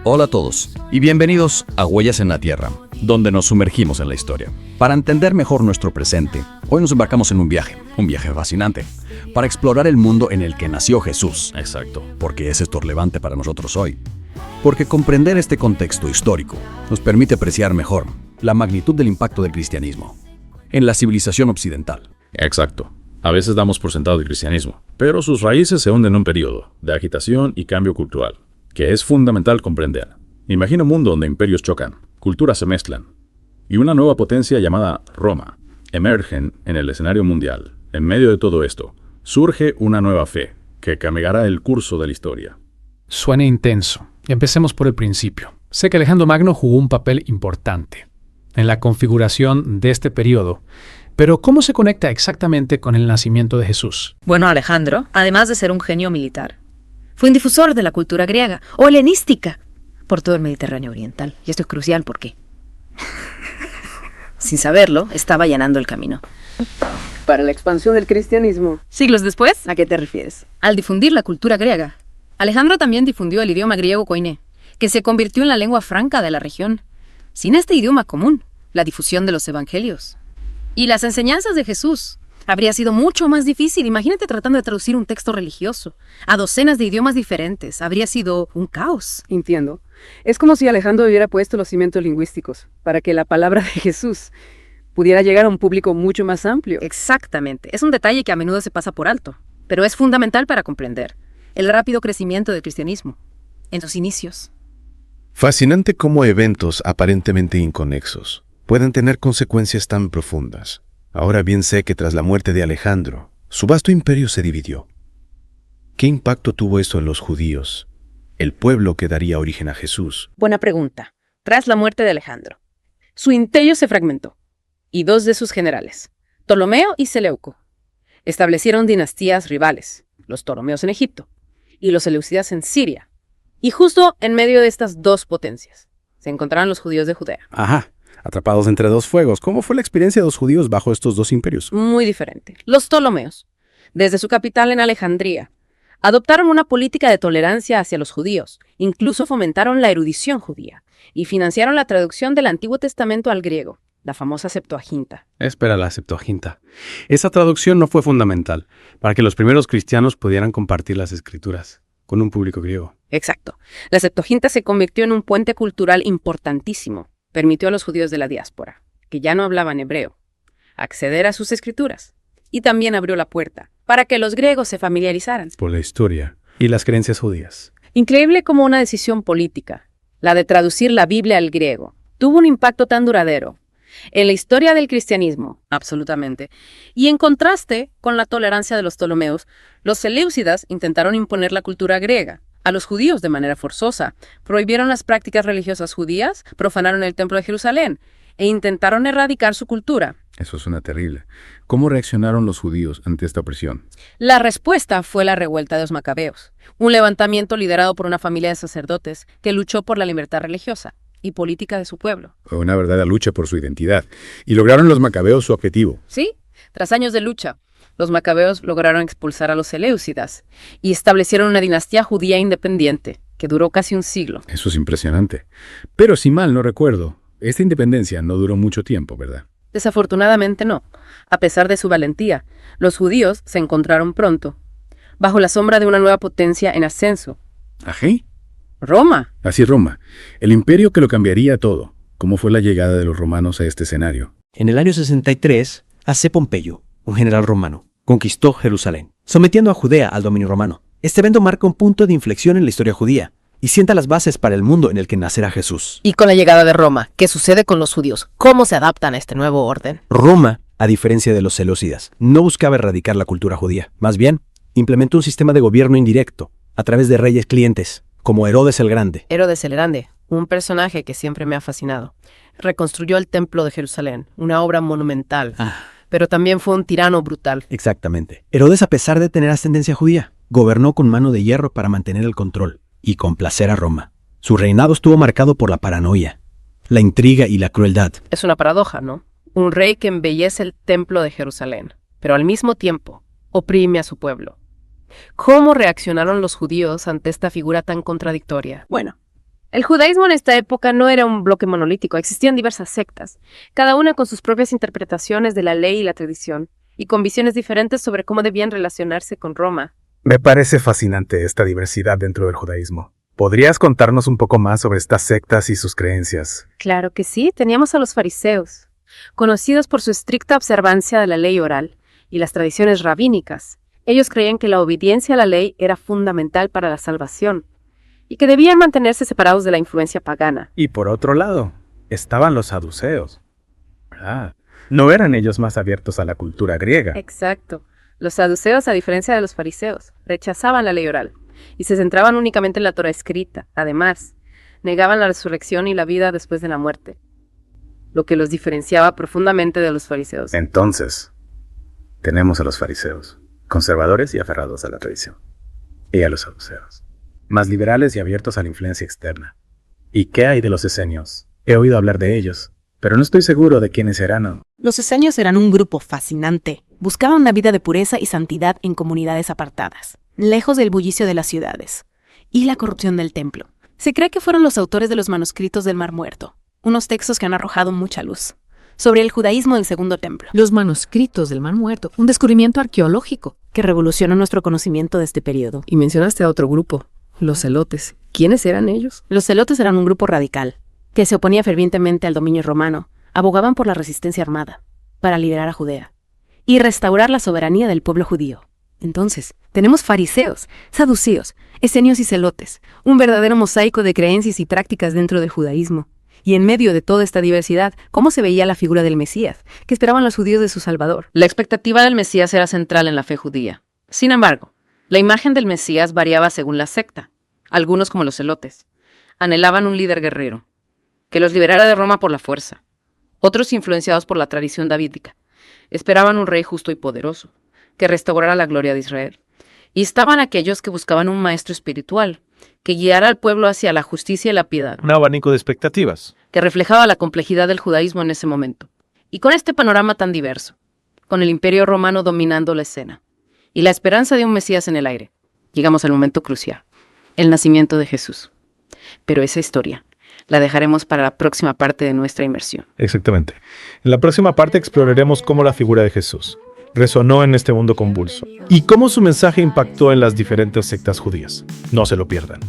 Hola a todos y bienvenidos a Huellas en la Tierra, donde nos sumergimos en la historia. Para entender mejor nuestro presente, hoy nos embarcamos en un viaje fascinante, para explorar el mundo en el que nació Jesús. Exacto. Porque es esto relevante para nosotros hoy. Porque comprender este contexto histórico nos permite apreciar mejor la magnitud del impacto del cristianismo en la civilización occidental. Exacto. A veces damos por sentado el cristianismo, pero sus raíces se hunden en un periodo de agitación y cambio cultural, que es fundamental comprender. Imagina un mundo donde imperios chocan, culturas se mezclan, y una nueva potencia llamada Roma emergen en el escenario mundial. En medio de todo esto, surge una nueva fe que cambiará el curso de la historia. Suena intenso. Empecemos por el principio. Sé que Alejandro Magno jugó un papel importante en la configuración de este periodo, pero ¿cómo se conecta exactamente con el nacimiento de Jesús? Bueno, Alejandro, además de ser un genio militar, fue un difusor de la cultura griega o helenística por todo el Mediterráneo oriental. Y esto es crucial porque, sin saberlo, estaba allanando el camino para la expansión del cristianismo. Siglos después, ¿A qué te refieres? al difundir la cultura griega, Alejandro también difundió el idioma griego koiné, que se convirtió en la lengua franca de la región. Sin este idioma común, la difusión de los evangelios y las enseñanzas de Jesús habría sido mucho más difícil. Imagínate tratando de traducir un texto religioso a docenas de idiomas diferentes. Habría sido un caos. Entiendo. Es como si Alejandro hubiera puesto los cimientos lingüísticos para que la palabra de Jesús pudiera llegar a un público mucho más amplio. Exactamente. Es un detalle que a menudo se pasa por alto, pero es fundamental para comprender el rápido crecimiento del cristianismo en sus inicios. Fascinante cómo eventos aparentemente inconexos pueden tener consecuencias tan profundas. Ahora bien sé que tras la muerte de Alejandro, su vasto imperio se dividió. ¿Qué impacto tuvo esto en los judíos, el pueblo que daría origen a Jesús? Buena pregunta. Tras la muerte de Alejandro, su imperio se fragmentó y dos de sus generales, Ptolomeo y Seleuco, establecieron dinastías rivales, los Ptolomeos en Egipto y los Seleucidas en Siria. Y justo en medio de estas dos potencias se encontraron los judíos de Judea. Ajá, atrapados entre dos fuegos. ¿Cómo fue la experiencia de los judíos bajo estos dos imperios? Muy diferente. Los Ptolomeos, desde su capital en Alejandría, adoptaron una política de tolerancia hacia los judíos, incluso fomentaron la erudición judía y financiaron la traducción del Antiguo Testamento al griego, la famosa Septuaginta. Espera, la Septuaginta. Esa traducción no fue fundamental para que los primeros cristianos pudieran compartir las escrituras con un público griego. Exacto. La Septuaginta se convirtió en un puente cultural importantísimo. Permitió a los judíos de la diáspora, que ya no hablaban hebreo, acceder a sus escrituras. Y también abrió la puerta para que los griegos se familiarizaran. Por la historia y las creencias judías. Increíble como una decisión política, la de traducir la Biblia al griego, tuvo un impacto tan duradero en la historia del cristianismo, absolutamente. Y en contraste con la tolerancia de los Ptolomeos, los Seleucidas intentaron imponer la cultura griega a los judíos de manera forzosa, prohibieron las prácticas religiosas judías, profanaron el templo de Jerusalén e intentaron erradicar su cultura. Eso suena terrible. ¿Cómo reaccionaron los judíos ante esta opresión? La respuesta fue la revuelta de los macabeos, un levantamiento liderado por una familia de sacerdotes que luchó por la libertad religiosa y política de su pueblo. Fue una verdadera lucha por su identidad. Y lograron los macabeos su objetivo. Sí, tras años de lucha, los macabeos lograron expulsar a los Seleucidas y establecieron una dinastía judía independiente que duró casi un siglo. Eso es impresionante. Pero si mal no recuerdo, esta independencia no duró mucho tiempo, ¿verdad? Desafortunadamente no. A pesar de su valentía, los judíos se encontraron pronto bajo la sombra de una nueva potencia en ascenso. ¿Ají? Roma. Así es, Roma. El imperio que lo cambiaría todo. ¿Cómo fue la llegada de los romanos a este escenario? En el año 63, AC Pompeyo, un general romano, conquistó Jerusalén, sometiendo a Judea al dominio romano. Este evento marca un punto de inflexión en la historia judía y sienta las bases para el mundo en el que nacerá Jesús. Y con la llegada de Roma, ¿qué sucede con los judíos? ¿Cómo se adaptan a este nuevo orden? Roma, a diferencia de los seleucidas, no buscaba erradicar la cultura judía. Más bien, implementó un sistema de gobierno indirecto, a través de reyes clientes, como Herodes el Grande. Herodes el Grande, un personaje que siempre me ha fascinado. Reconstruyó el Templo de Jerusalén, una obra monumental, pero también fue un tirano brutal. Exactamente. Herodes, a pesar de tener ascendencia judía, gobernó con mano de hierro para mantener el control y complacer a Roma. Su reinado estuvo marcado por la paranoia, la intriga y la crueldad. Es una paradoja, ¿no? Un rey que embellece el Templo de Jerusalén, pero al mismo tiempo oprime a su pueblo. ¿Cómo reaccionaron los judíos ante esta figura tan contradictoria? Bueno, El judaísmo en esta época no era un bloque monolítico, existían diversas sectas, cada una con sus propias interpretaciones de la ley y la tradición, y con visiones diferentes sobre cómo debían relacionarse con Roma. Me parece fascinante esta diversidad dentro del judaísmo. ¿Podrías contarnos un poco más sobre estas sectas y sus creencias? Claro que sí, teníamos a los fariseos, conocidos por su estricta observancia de la ley oral y las tradiciones rabínicas. Ellos creían que la obediencia a la ley era fundamental para la salvación y que debían mantenerse separados de la influencia pagana. Y por otro lado, estaban los saduceos, ¿verdad? ¿No eran ellos más abiertos a la cultura griega? Exacto. Los saduceos, a diferencia de los fariseos, rechazaban la ley oral y se centraban únicamente en la Torá escrita. Además, negaban la resurrección y la vida después de la muerte, lo que los diferenciaba profundamente de los fariseos. Entonces, tenemos a los fariseos, conservadores y aferrados a la tradición, y a los saduceos, más liberales y abiertos a la influencia externa. ¿Y qué hay de los esenios? He oído hablar de ellos, pero no estoy seguro de quiénes eran. Los esenios eran un grupo fascinante. Buscaban una vida de pureza y santidad en comunidades apartadas, lejos del bullicio de las ciudades y la corrupción del templo. Se cree que fueron los autores de los manuscritos del Mar Muerto, unos textos que han arrojado mucha luz sobre el judaísmo del Segundo Templo. Los manuscritos del Mar Muerto, un descubrimiento arqueológico Que revolucionó nuestro conocimiento de este periodo. Y mencionaste a otro grupo, los celotes. ¿Quiénes eran ellos? Los celotes eran un grupo radical, que se oponía fervientemente al dominio romano. Abogaban por la resistencia armada, para liberar a Judea y restaurar la soberanía del pueblo judío. Entonces, tenemos fariseos, saduceos, esenios y celotes, un verdadero mosaico de creencias y prácticas dentro del judaísmo. Y en medio de toda esta diversidad, ¿cómo se veía la figura del Mesías, que esperaban los judíos de su Salvador? La expectativa del Mesías era central en la fe judía. Sin embargo, la imagen del Mesías variaba según la secta. Algunos, como los celotes, anhelaban un líder guerrero, que los liberara de Roma por la fuerza. Otros, influenciados por la tradición davídica, esperaban un rey justo y poderoso, que restaurara la gloria de Israel. Y estaban aquellos que buscaban un maestro espiritual, que guiara al pueblo hacia la justicia y la piedad. Un abanico de expectativas. Que reflejaba la complejidad del judaísmo en ese momento. Y con este panorama tan diverso, con el Imperio Romano dominando la escena, y la esperanza de un Mesías en el aire, llegamos al momento crucial, el nacimiento de Jesús. Pero esa historia la dejaremos para la próxima parte de nuestra inmersión. Exactamente. En la próxima parte exploraremos cómo la figura de Jesús resonó en este mundo convulso y cómo su mensaje impactó en las diferentes sectas judías. No se lo pierdan.